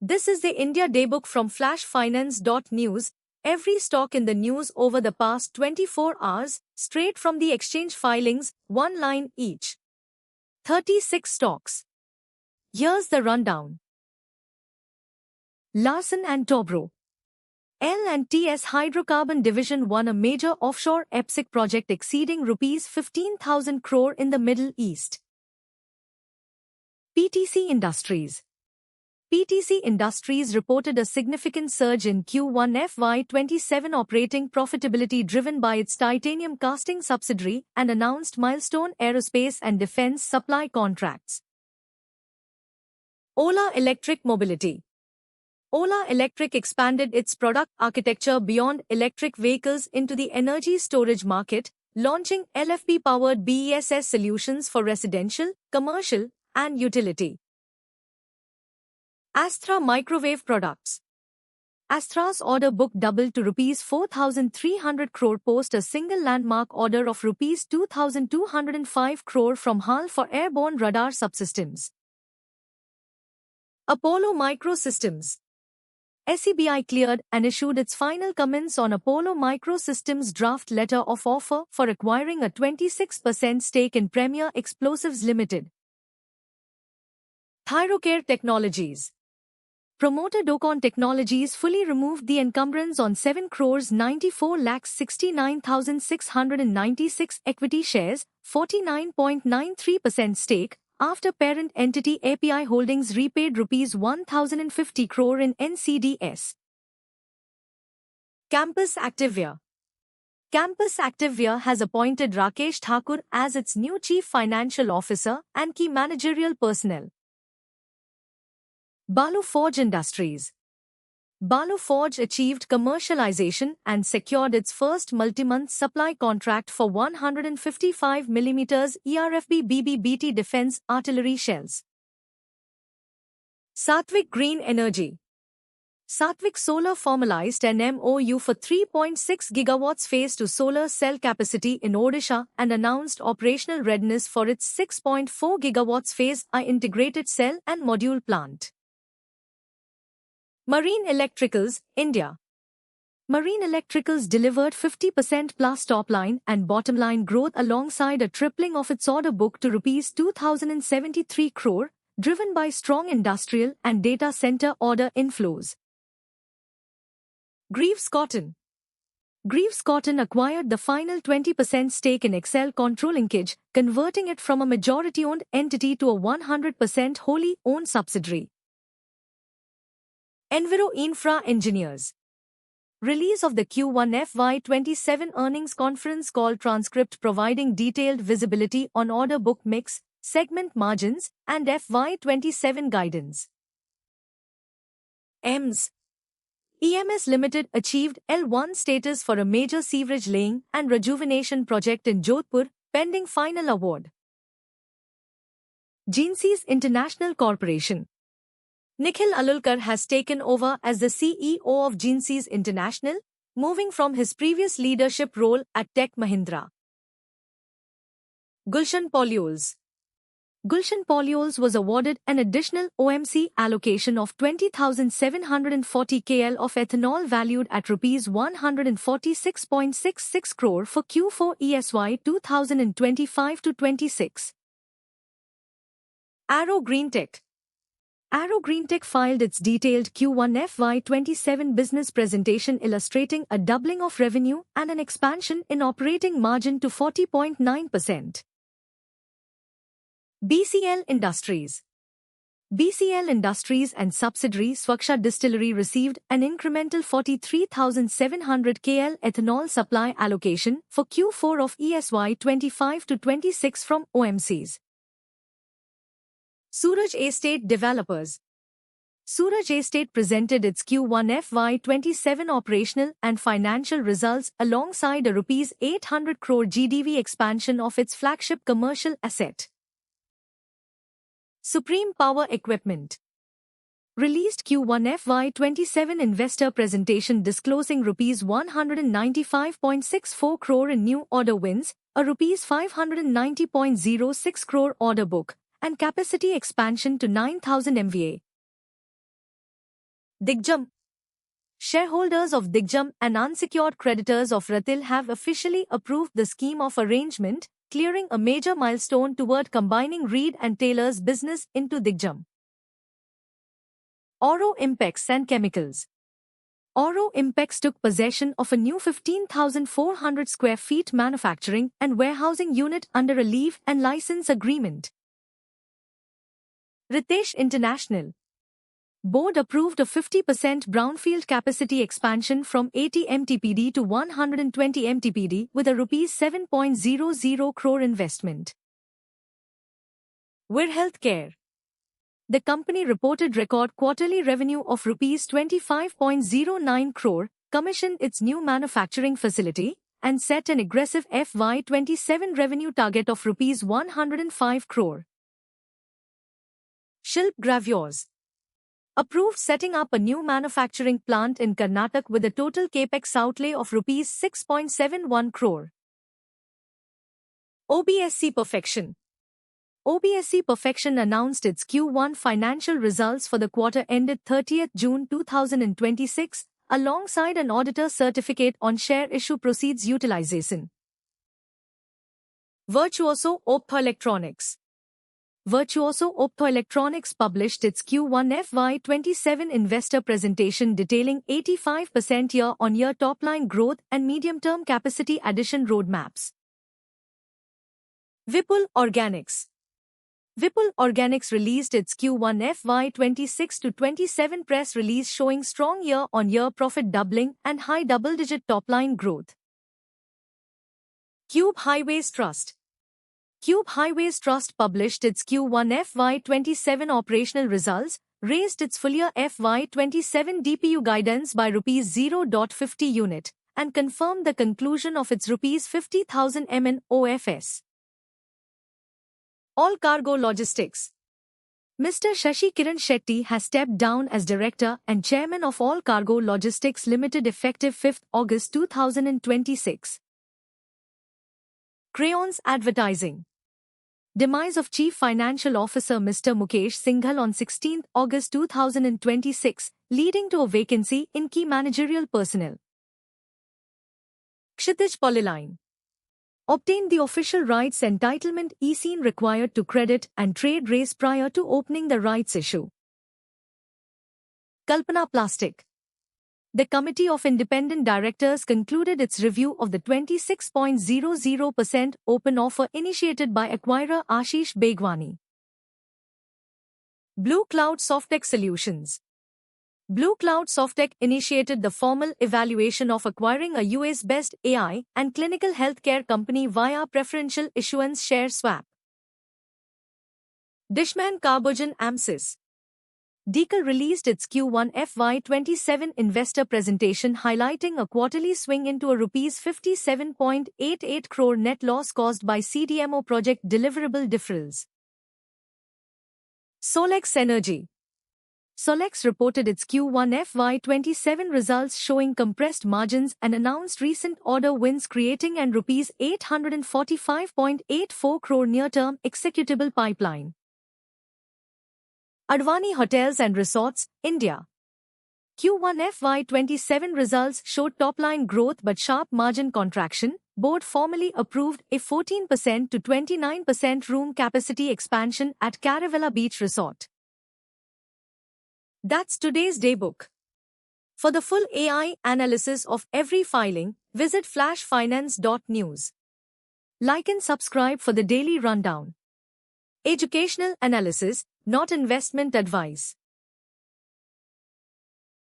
This is the India Daybook from flashfinance.news. Every stock in the news over the past 24 hours, straight from the exchange filings, one line each. 36 stocks. Here's the rundown. Larsen & Toubro. L&T's hydrocarbon division won a major offshore EPCI project exceeding rupees 15,000 crore in the Middle East. PTC Industries. PTC Industries reported a significant surge in Q1 FY27 operating profitability driven by its titanium casting subsidiary and announced milestone aerospace and defense supply contracts. Ola Electric Mobility. Ola Electric expanded its product architecture beyond electric vehicles into the energy storage market, launching LFP-powered BESS solutions for residential, commercial, and utility. Astra Microwave Products. Astra's order book doubled to rupees 4,300 crore post a single landmark order of rupees 2,205 crore from HAL for airborne radar subsystems. Apollo Microsystems. SEBI cleared and issued its final comments on Apollo Microsystems' draft letter of offer for acquiring a 26% stake in Premier Explosives Limited. Thyrocare Technologies. Promoter Docon Technologies fully removed the encumbrance on 7 crores 94 lakhs 69,696 equity shares, 49.93% stake, after parent entity API Holdings repaid rupees 1,050 crore in NCDs. Campus Activewear. Campus Activewear has appointed Rakesh Thakur as its new Chief Financial Officer and key managerial personnel. Balu Forge Industries. Balu Forge achieved commercialization and secured its first multi-month supply contract for 155mm ERFB BBBT defense artillery shells. Satvik Green Energy. Satvik Solar formalized an MOU for 3.6 gigawatts phase to solar cell capacity in Odisha and announced operational readiness for its 6.4 gigawatts phase I integrated cell and module plant. Marine Electricals, India. Marine Electricals delivered 50% plus top-line and bottom-line growth alongside a tripling of its order book to rupees 2,073 crore, driven by strong industrial and data center order inflows. Greaves Cotton. Greaves Cotton acquired the final 20% stake in Excel Control Linkage, converting it from a majority-owned entity to a 100% wholly owned subsidiary. Enviro Infra Engineers. Release of the Q1 FY27 earnings conference call transcript providing detailed visibility on order book mix, segment margins, and FY27 guidance. EMS Limited achieved L1 status for a major sewerage laying and rejuvenation project in Jodhpur, pending final award. Jeanseas International Corporation. Nikhil Alulkar has taken over as the CEO of Jeanseas International, moving from his previous leadership role at Tech Mahindra. Gulshan Polyols. Gulshan Polyols was awarded an additional OMC allocation of 20,740 KL of ethanol valued at rupees 146.66 crore for Q4 ESY 2025-26. Arrow Greentech. Arrow Greentech filed its detailed Q1 FY27 business presentation illustrating a doubling of revenue and an expansion in operating margin to 40.9%. BCL Industries. BCL Industries and subsidiary Swaksha Distillery received an incremental 43,700 KL ethanol supply allocation for Q4 of ESY 25-26 from OMCs. Suraj Estate Developers. Suraj Estate presented its Q1 FY27 operational and financial results alongside a rupees 800 crore GDV expansion of its flagship commercial asset. Supreme Power Equipment. Released Q1 FY27 investor presentation disclosing rupees 195.64 crore in new order wins, a rupees 590.06 crore order book, and capacity expansion to 9,000 MVA. Digjam. Shareholders of Digjam and unsecured creditors of Ratil have officially approved the scheme of arrangement, clearing a major milestone toward combining Reed and Taylor's business into Digjam. Oro Impex and Chemicals. Oro Impex took possession of a new 15,400 square feet manufacturing and warehousing unit under a leave and license agreement. Ritesh International. Board approved a 50% brownfield capacity expansion from 80 MTPD to 120 MTPD with a Rs 7.00 crore investment. Vir Healthcare. The company reported record quarterly revenue of Rs 25.09 crore, commissioned its new manufacturing facility, and set an aggressive FY27 revenue target of Rs 105 crore. Shilp Gravures. Approved setting up a new manufacturing plant in Karnataka with a total capex outlay of Rs 6.71 crore. OBSC Perfection. OBSC Perfection announced its Q1 financial results for the quarter ended 30th June 2026, alongside an auditor certificate on share issue proceeds utilization. Virtuoso Optoelectronics. Virtuoso Optoelectronics published its Q1 FY27 investor presentation detailing 85% year-on-year top-line growth and medium-term capacity addition roadmaps. Vipul Organics. Vipul Organics released its Q1 FY26-27 press release showing strong year-on-year profit doubling and high double-digit top-line growth. Cube Highways Trust. Cube Highways Trust published its Q1 FY27 operational results, raised its full-year FY27 DPU guidance by Rs 0.50 unit, and confirmed the conclusion of its Rs 50,000 MNOFS. All Cargo Logistics. Mr. Shashi Kiran Shetty has stepped down as Director and Chairman of All Cargo Logistics Limited effective 5th August 2026. Crayons Advertising. Demise of Chief Financial Officer Mr. Mukesh Singhal on 16 August 2026, leading to a vacancy in key managerial personnel. Kshitij Polyline. Obtained the official rights entitlement ECN required to credit and trade raise prior to opening the rights issue. Kalpana Plastic. The Committee of Independent Directors concluded its review of the 26.00% open offer initiated by acquirer Ashish Begwani. Blue Cloud Softtech Solutions. Blue Cloud Softtech initiated the formal evaluation of acquiring a US-based AI and clinical healthcare company via preferential issuance share swap. Dishman Carbogen Amsys. Decal released its Q1 FY27 investor presentation highlighting a quarterly swing into a Rs 57.88 crore net loss caused by CDMO project deliverable deferrals. Solex Energy. Solex reported its Q1 FY27 results showing compressed margins and announced recent order wins creating an Rs 845.84 crore near-term executable pipeline. Advani Hotels and Resorts, India. Q1 FY27 results showed top-line growth but sharp margin contraction. Board formally approved a 14% to 29% room capacity expansion at Caravella Beach Resort. That's today's daybook. For the full AI analysis of every filing, visit flashfinance.news. Like and subscribe for the daily rundown. Educational analysis, not investment advice.